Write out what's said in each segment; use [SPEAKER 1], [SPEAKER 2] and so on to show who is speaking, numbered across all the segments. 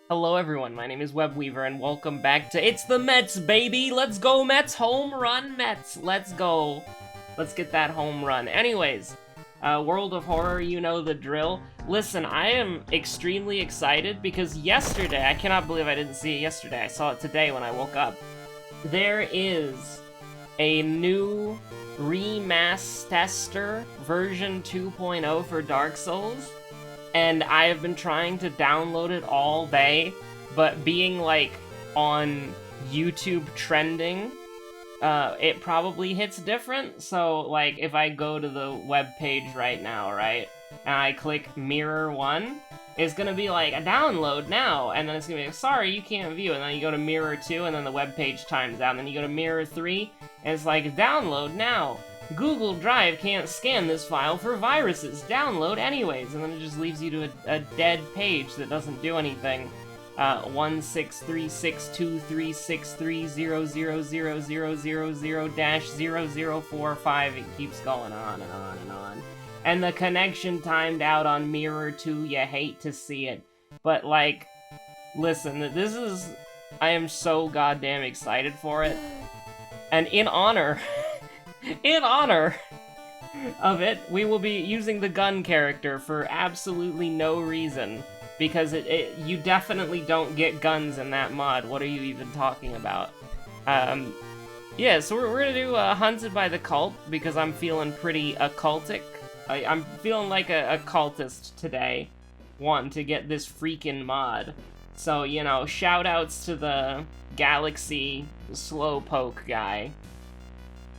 [SPEAKER 1] Hello everyone, my name is Webweaver and welcome back to It's the Mets, baby! Let's go Mets! Home run Mets! Let's go! Let's get that home run. Anyways, World of Horror, you know the drill. Listen, I am extremely excited because yesterday, I cannot believe I didn't see it yesterday, I saw it today when I woke up. There is a new remaster version 2.0 for Dark Souls, and I have been trying to download it all day, but being like on YouTube trending, it probably hits different. So like if I go to the web page right now, right, and I click Mirror 1, it's gonna be like a download now, and then it's gonna be like, sorry, you can't view, and then you go to Mirror 2, and then the web page times out, and then you go to Mirror 3, and it's like, download now. Google Drive can't scan this file for viruses. Download anyways, and then it just leaves you to a dead page that doesn't do anything. 163623630000000-0045. It keeps going on and on and on. And the connection timed out on Mirror 2. You hate to see it, but like, listen, this is. I am so goddamn excited for it, and in honor. In honor of it, we will be using the gun character for absolutely no reason, because you definitely don't get guns in that mod. What are you even talking about? Yeah, so we're gonna do Hunted by the Cult, because I'm feeling pretty occultic. I'm feeling like a cultist today, wanting to get this freaking mod. So, you know, shoutouts to the Galaxy Slowpoke guy.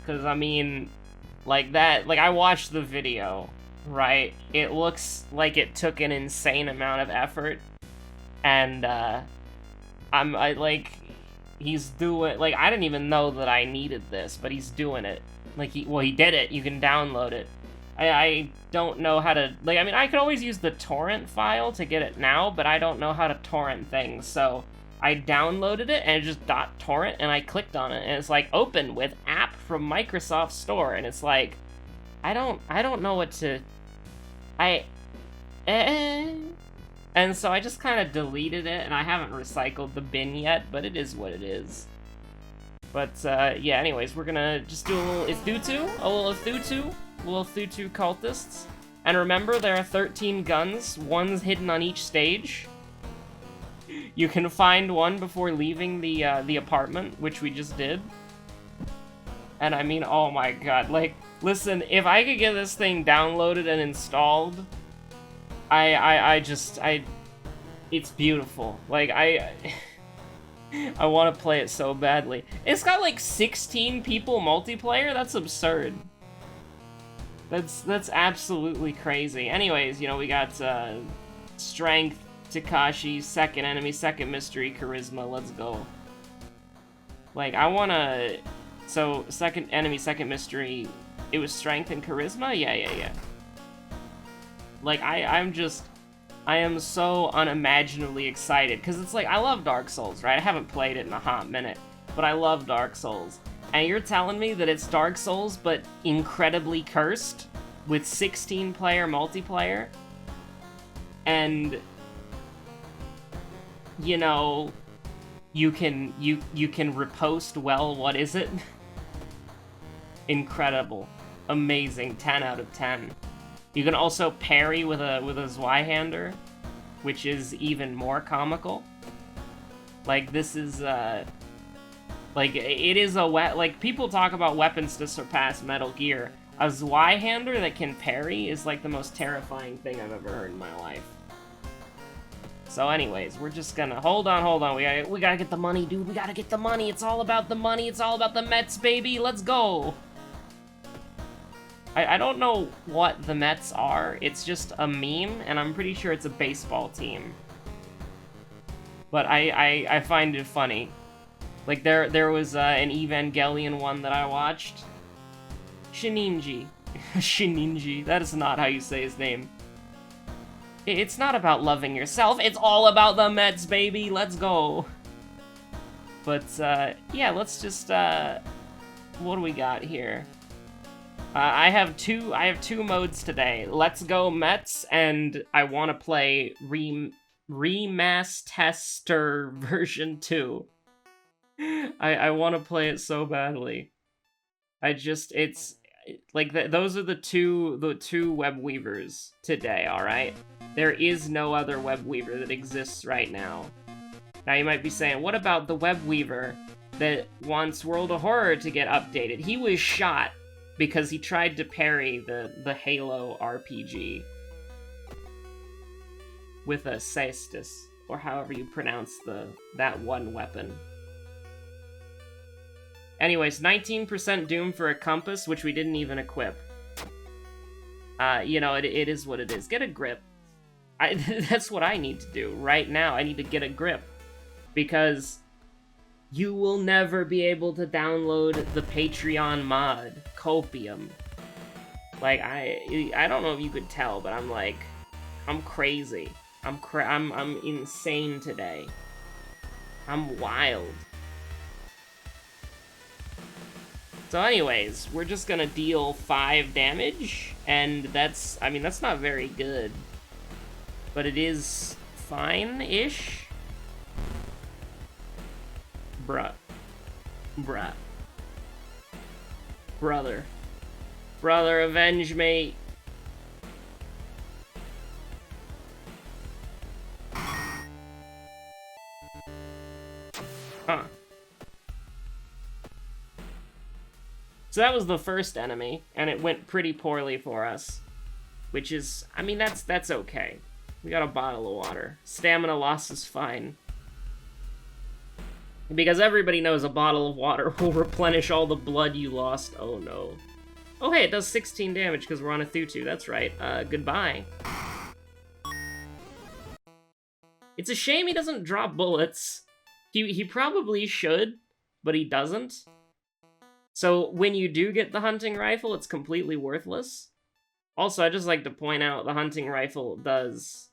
[SPEAKER 1] Because, I mean, like that, like, I watched the video, right? It looks like it took an insane amount of effort, and, he's doing, like, I didn't even know that I needed this, but he's doing it. Like, he did it, you can download it. I don't know how to, like, I mean, I could always use the torrent file to get it now, but I don't know how to torrent things, so I downloaded it, and it just .torrent, and I clicked on it, and it's like, open with app from Microsoft Store, and it's like, I don't know what to, and so I just kind of deleted it, and I haven't recycled the bin yet, but it is what it is. But, yeah, anyways, we're gonna just do a little Ithutu cultists, and remember, there are 13 guns, one's hidden on each stage. You can find one before leaving the apartment, which we just did. And I mean, oh my god, like, listen, if I could get this thing downloaded and installed, it's beautiful. Like, I want to play it so badly. It's got like 16 people multiplayer? That's absurd. That's absolutely crazy. Anyways, you know, we got, strength, Takashi, second enemy, second mystery, charisma, let's go. Like, I wanna... So, second enemy, second mystery, it was strength and charisma? Yeah. Like, I am so unimaginably excited, because it's like, I love Dark Souls, right? I haven't played it in a hot minute, but I love Dark Souls. And you're telling me that it's Dark Souls, but incredibly cursed, with 16-player multiplayer? And... you know, you can riposte well, what is it? Incredible. Amazing. 10 out of 10. You can also parry with a Zweihander, which is even more comical. Like, this is, like, it is like, people talk about weapons to surpass Metal Gear. A Zweihander that can parry is, like, the most terrifying thing I've ever heard in my life. So anyways, we're just gonna, hold on, we gotta get the money, dude, we gotta get the money, it's all about the money, it's all about the Mets, baby, let's go! I don't know what the Mets are, it's just a meme, and I'm pretty sure it's a baseball team. But I find it funny. Like, there was an Evangelion one that I watched. Shininji. Shininji, that is not how you say his name. It's not about loving yourself, it's all about the Mets, baby, let's go! But, yeah, let's just, what do we got here? I have two modes today. Let's go Mets, and I want to play Remaster version 2. I want to play it so badly. It's like those are the two Webweavers today, all right? There is no other Webweaver that exists right now. Now you might be saying, what about the Webweaver that wants World of Horror to get updated? He was shot because he tried to parry the Halo RPG with a cestus, or however you pronounce that one weapon. Anyways, 19% Doom for a compass, which we didn't even equip. You know, it is what it is. Get a grip. That's what I need to do right now. I need to get a grip. Because you will never be able to download the Patreon mod, Copium. Like, I don't know if you could tell, but I'm like, I'm crazy. I'm insane today. I'm wild. So anyways, we're just gonna deal 5 damage, and that's not very good. But it is fine-ish. Bruh. Brother, avenge me. Huh. So that was the first enemy, and it went pretty poorly for us. Which is, that's okay. We got a bottle of water. Stamina loss is fine. Because everybody knows a bottle of water will replenish all the blood you lost. Oh no. Oh hey, it does 16 damage because we're on a Thutu. That's right. Goodbye. It's a shame he doesn't drop bullets. He probably should, but he doesn't. So when you do get the hunting rifle, it's completely worthless. Also, I'd just like to point out the hunting rifle does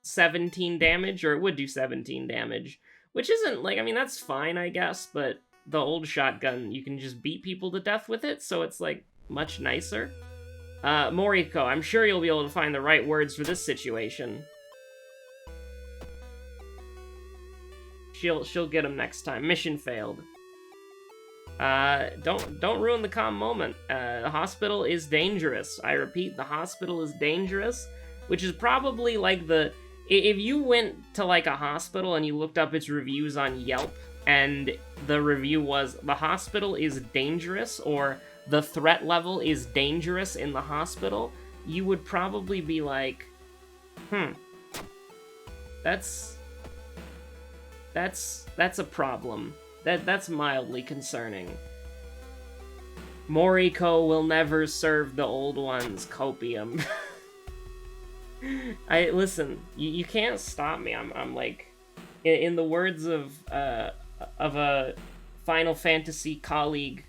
[SPEAKER 1] 17 damage, or it would do 17 damage. Which isn't, like, that's fine, I guess, but the old shotgun, you can just beat people to death with it, so it's, like, much nicer. Moriko, I'm sure you'll be able to find the right words for this situation. She'll get him next time. Mission failed. Don't ruin the calm moment. The hospital is dangerous. I repeat, the hospital is dangerous, which is probably, like, if you went to, like, a hospital and you looked up its reviews on Yelp, and the review was, the hospital is dangerous, or the threat level is dangerous in the hospital, you would probably be like, that's a problem. That's mildly concerning. Moriko will never serve the old ones copium. Listen, you can't stop me. I'm like, in the words of a Final Fantasy colleague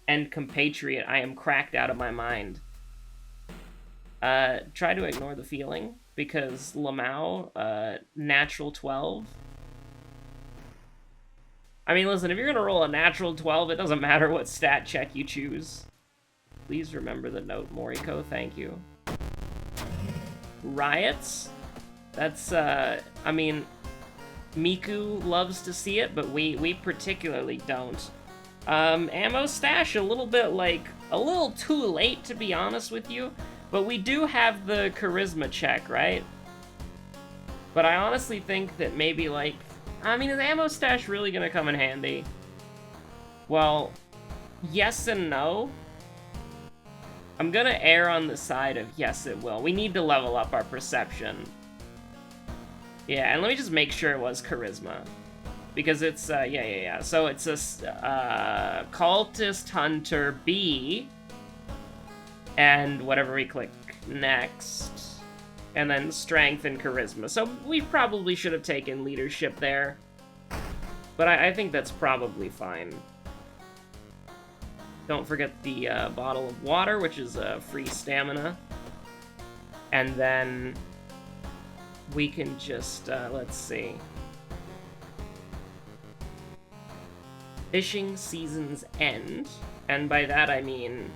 [SPEAKER 1] and compatriot, I am cracked out of my mind. Try to ignore the feeling, because Lamau, natural 12. Listen, if you're gonna roll a natural 12, it doesn't matter what stat check you choose. Please remember the note, Moriko, thank you. Riots? That's, Miku loves to see it, but we particularly don't. Ammo stash, a little too late, to be honest with you, but we do have the charisma check, right? But I honestly think that maybe, is ammo stash really gonna come in handy? Well, yes and no. I'm gonna err on the side of yes, it will. We need to level up our perception. Yeah, and let me just make sure it was charisma. Because it's, yeah. So it's a cultist hunter B, and whatever we click next, and then strength and charisma. So we probably should have taken leadership there, but I think that's probably fine. Don't forget the bottle of water, which is free stamina. And then we can just, let's see. Fishing season's end. And by that I mean,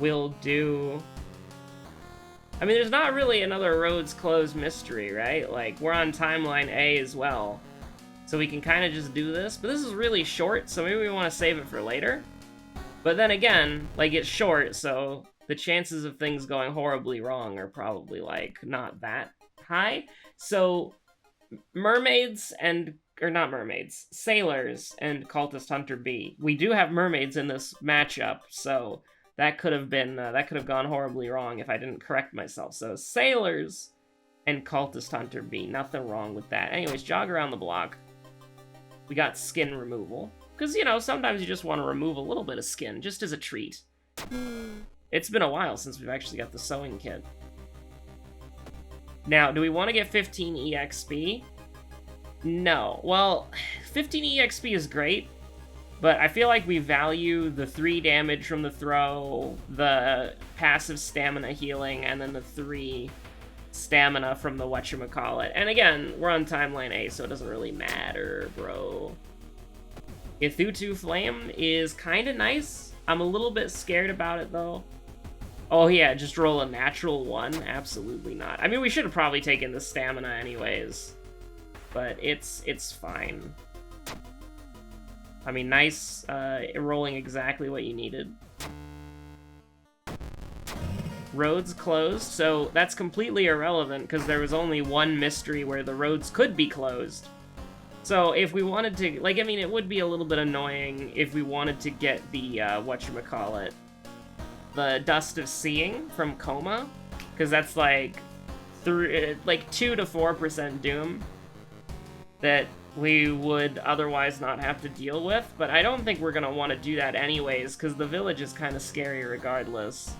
[SPEAKER 1] we'll do... I mean, there's not really another roads closed mystery, right? Like, we're on timeline A as well. So we can kind of just do this. But this is really short, so maybe we want to save it for later. But then again, like, it's short, so the chances of things going horribly wrong are probably, like, not that high. So, mermaids and... or not mermaids. Sailors and Cultist Hunter B. We do have mermaids in this matchup, so that could have been... that could have gone horribly wrong if I didn't correct myself. So, Sailors and Cultist Hunter B. Nothing wrong with that. Anyways, jog around the block. We got skin removal. Because, you know, sometimes you just want to remove a little bit of skin, just as a treat. It's been a while since we've actually got the sewing kit. Now, do we want to get 15 EXP? No. Well, 15 EXP is great, but I feel like we value the 3 damage from the throw, the passive stamina healing, and then the 3 stamina from the whatchamacallit. And again, we're on timeline A, so it doesn't really matter, bro. Ithutu Flame is kind of nice. I'm a little bit scared about it, though. Oh, yeah, just roll a natural 1? Absolutely not. I mean, we should have probably taken the stamina anyways. But it's fine. I mean, nice, rolling exactly what you needed. Roads closed, so that's completely irrelevant, because there was only one mystery where the roads could be closed. So if we wanted to, like, I mean, it would be a little bit annoying if we wanted to get the, whatchamacallit, the Dust of Seeing from Coma, because that's, like, 2 to 4% doom that we would otherwise not have to deal with, but I don't think we're going to want to do that anyways, because the village is kind of scary regardless.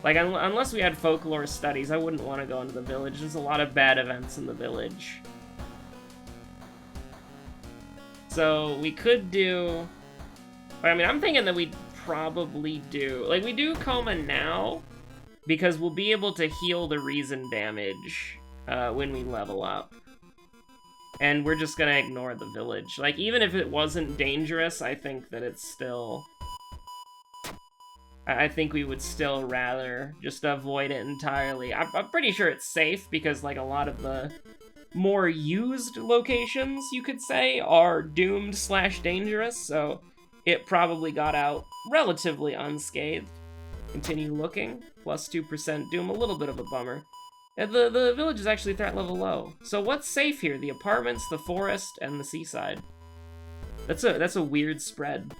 [SPEAKER 1] Like, unless we had folklore studies, I wouldn't want to go into the village. There's a lot of bad events in the village. So, we could do... I mean, I'm thinking that we'd probably do... Like, we do Coma now, because we'll be able to heal the reason damage when we level up. And we're just gonna ignore the village. Like, even if it wasn't dangerous, I think that it's still... I think we would still rather just avoid it entirely. I'm pretty sure it's safe, because, like, a lot of the more used locations, you could say, are doomed/dangerous, so it probably got out relatively unscathed. Continue looking. Plus 2% doom, a little bit of a bummer. The village is actually threat level low. So what's safe here? The apartments, the forest, and the seaside. That's a weird spread.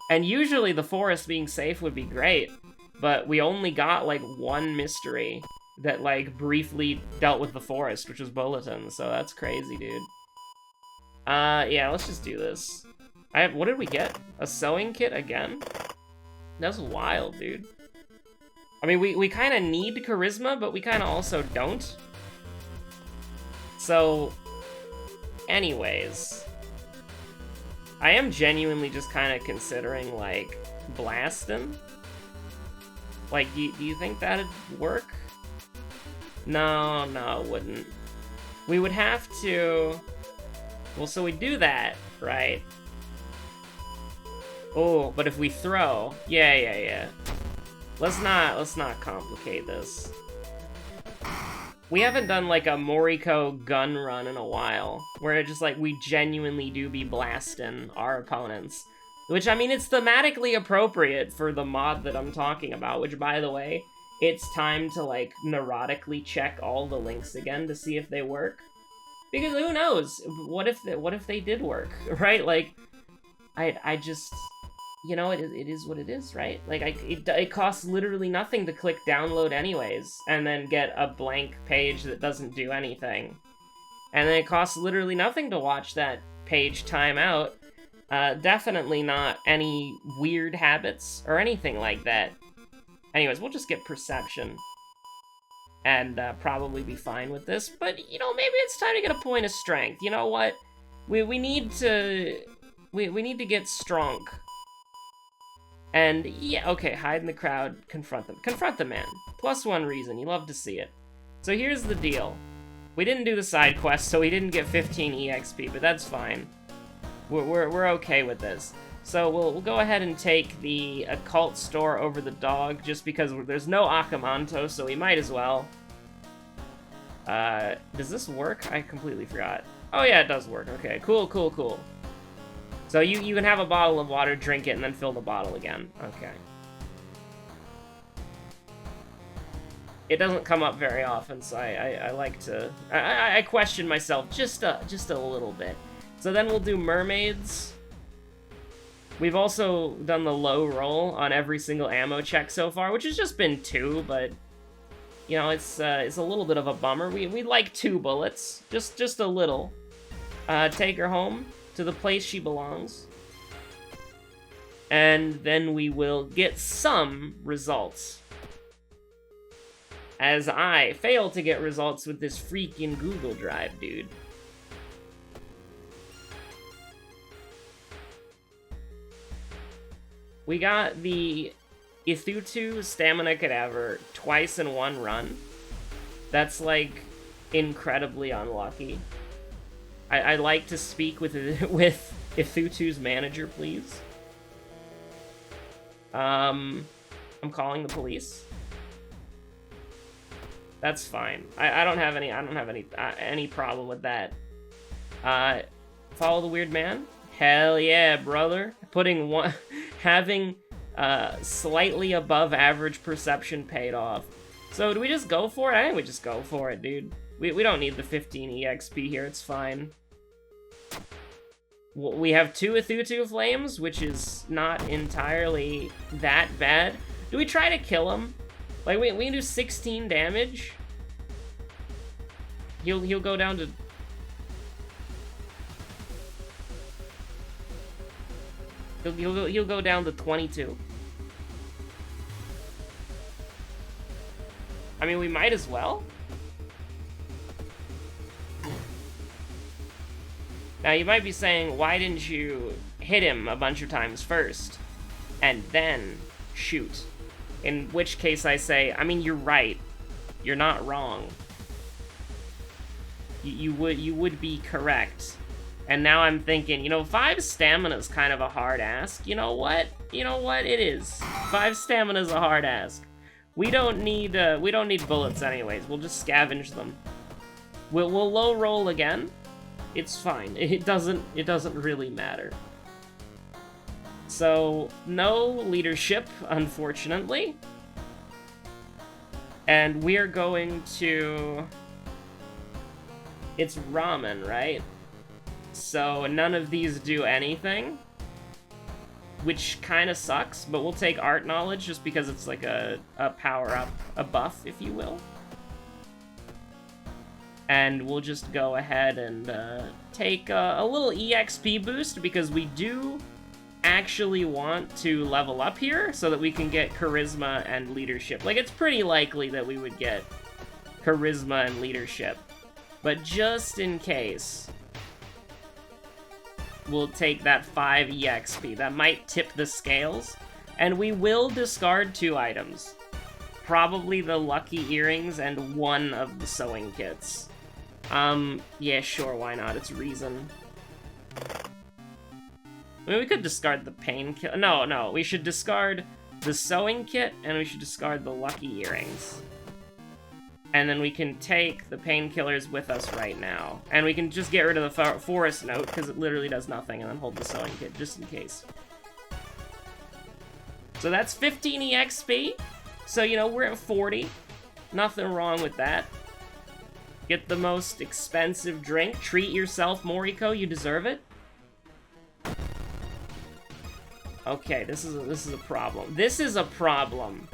[SPEAKER 1] And usually the forest being safe would be great, but we only got, like, one mystery that, like, briefly dealt with the forest, which was Bulletin, so that's crazy, dude. Yeah, let's just do this. What did we get? A sewing kit again? That's wild, dude. I mean, we kind of need charisma, but we kind of also don't. So, anyways, I am genuinely just kind of considering, like, blasting. Like, do you think that'd work? No, it wouldn't. We would have to... Well, so we do that, right? Oh, but if we throw... Yeah. Let's not complicate this. We haven't done, like, a Moriko gun run in a while, where it just, like, we genuinely do be blasting our opponents. Which, I mean, it's thematically appropriate for the mod that I'm talking about, which, by the way, it's time to, like, neurotically check all the links again to see if they work. Because who knows? What if they did work, right? Like, I just... You know, it is what it is, right? Like, it costs literally nothing to click download anyways, and then get a blank page that doesn't do anything. And then it costs literally nothing to watch that page time out. Definitely not any weird habits or anything like that. Anyways, we'll just get perception. And probably be fine with this. But, you know, maybe it's time to get a point of strength. You know what? We need to... We need to get strong. And, yeah, okay, hide in the crowd, confront them. Confront the man. +1 reason, you love to see it. So here's the deal. We didn't do the side quest, so we didn't get 15 EXP, but that's fine. We're okay with this. So we'll go ahead and take the occult store over the dog, just because there's no Akamanto, so we might as well. Does this work? I completely forgot. Oh yeah, it does work. Okay, cool, cool, cool. So you can have a bottle of water, drink it, and then fill the bottle again. Okay. It doesn't come up very often, so I like to... I question myself just a little bit. So then we'll do mermaids. We've also done the low roll on every single ammo check so far, which has just been 2, but... You know, it's a little bit of a bummer. We like 2 bullets, just a little. Take her home to the place she belongs. And then we will get some results. As I fail to get results with this freaking Google Drive, dude. We got the Ithutu Stamina Cadaver twice in one run. That's, like, incredibly unlucky. I'd like to speak with Ithutu's manager, please. I'm calling the police. That's fine. I don't have any problem with that. Follow the weird man? Hell yeah, brother. Having slightly above average perception paid off. So do we just go for it? I think we just go for it, dude. We don't need the 15 EXP here, it's fine. We have 2 Ithutu flames, which is not entirely that bad. Do we try to kill him? Like, we can do 16 damage. He'll go down to... He'll go down to 22. I mean, we might as well. Now, you might be saying, why didn't you hit him a bunch of times first, and then shoot? In which case I say, I mean, you're right. You're not wrong. You would be correct. And now I'm thinking, you know, 5 stamina is kind of a hard ask. You know what? You know what? It is. 5 stamina is a hard ask. We don't need bullets anyways. We'll just scavenge them. We'll low roll again. It's fine. It doesn't really matter. So, no leadership, unfortunately. And we're going to... It's ramen, right? So, none of these do anything. Which kind of sucks, but we'll take art knowledge just because it's like a power-up, a buff, if you will. And we'll just go ahead and take a little EXP boost because we do actually want to level up here so that we can get charisma and leadership. Like, it's pretty likely that we would get charisma and leadership. But just in case, we'll take that 5 EXP. That might tip the scales. And we will discard 2 items. Probably the lucky earrings and 1 of the sewing kits. Yeah, sure, why not? It's reason. I mean, we could discard the painkiller. No, we should discard the sewing kit, and we should discard the lucky earrings. And then we can take the painkillers with us right now. And we can just get rid of the forest note, because it literally does nothing, and then hold the sewing kit, just in case. So that's 15 EXP. So, you know, we're at 40. Nothing wrong with that. Get the most expensive drink. Treat yourself, Moriko. You deserve it. Okay, this is a problem. This is a problem.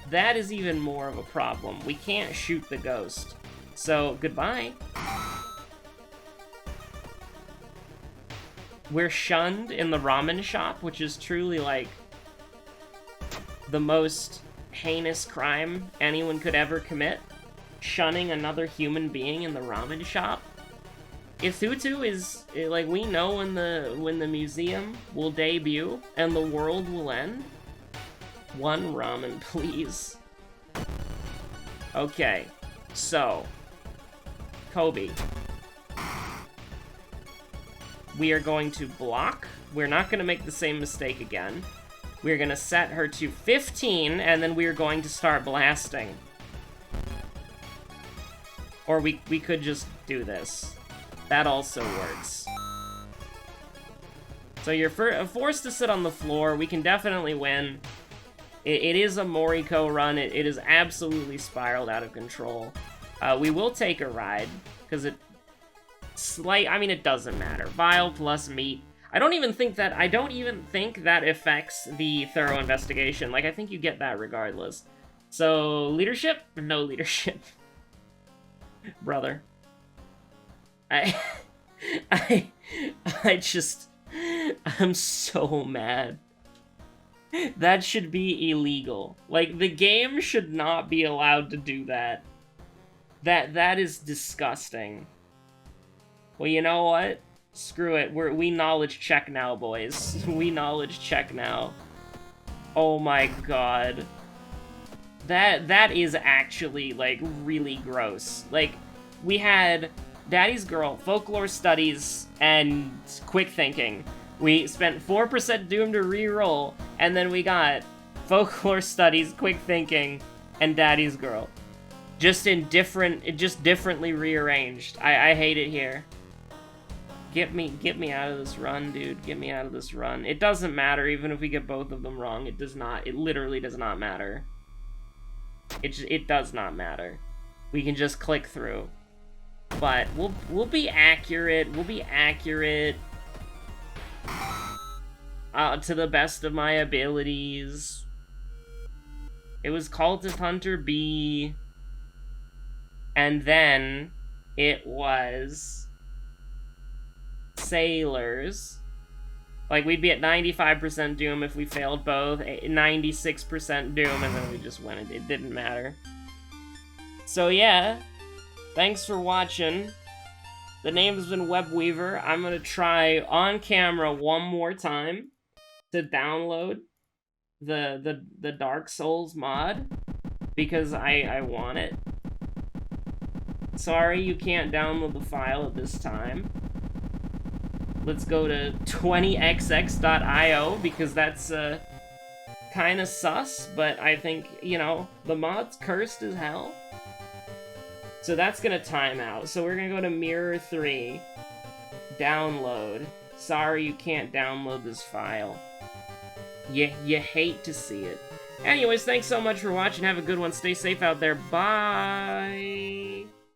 [SPEAKER 1] That is even more of a problem. We can't shoot the ghost. So, goodbye. We're shunned in the ramen shop, which is truly, like, the most heinous crime anyone could ever commit. Shunning another human being in the ramen shop. Ithutu is, like, we know when the museum will debut and the world will end. 1 ramen, please. Okay, so, Kobe. we are going to block. We're not going to make the same mistake again. We're going to set her to 15, and then we're going to start blasting. Or we could just do this. That also works. So you're forced to sit on the floor. We can definitely win. It is a Moriko run. It is absolutely spiraled out of control. We will take a ride, because it doesn't matter. Vile plus meat. I don't even think that affects the thorough investigation. Like, I think you get that regardless. So, leadership? No leadership. Brother. I'm so mad. That should be illegal. Like, the game should not be allowed to do that. That is disgusting. Well, you know what? Screw it. We knowledge check now, boys. We knowledge check now. Oh my god. That is actually, like, really gross. Like, we had Daddy's Girl, Folklore Studies, and Quick Thinking. We spent 4% Doom to re-roll, and then we got Folklore Studies, Quick Thinking, and Daddy's Girl. Just differently rearranged. I hate it here. Get me out of this run, dude. Get me out of this run. It doesn't matter, even if we get both of them wrong. It does not. It literally does not matter. It does not matter. We can just click through. But we'll be accurate. We'll be accurate. To the best of my abilities. It was Cultist Hunter B. And then it was Sailors. Like, we'd be at 95% Doom if we failed both, 96% Doom, and then we just went. It didn't matter. So yeah, thanks for watching. The name has been Webweaver. I'm gonna try on camera one more time to download the Dark Souls mod, because I want it. Sorry you can't download the file at this time. Let's go to 20xx.io, because that's kind of sus, but I think, you know, the mod's cursed as hell. So that's gonna time out. So we're gonna go to Mirror 3, download. Sorry you can't download this file. You hate to see it. Anyways, thanks so much for watching. Have a good one. Stay safe out there. Bye!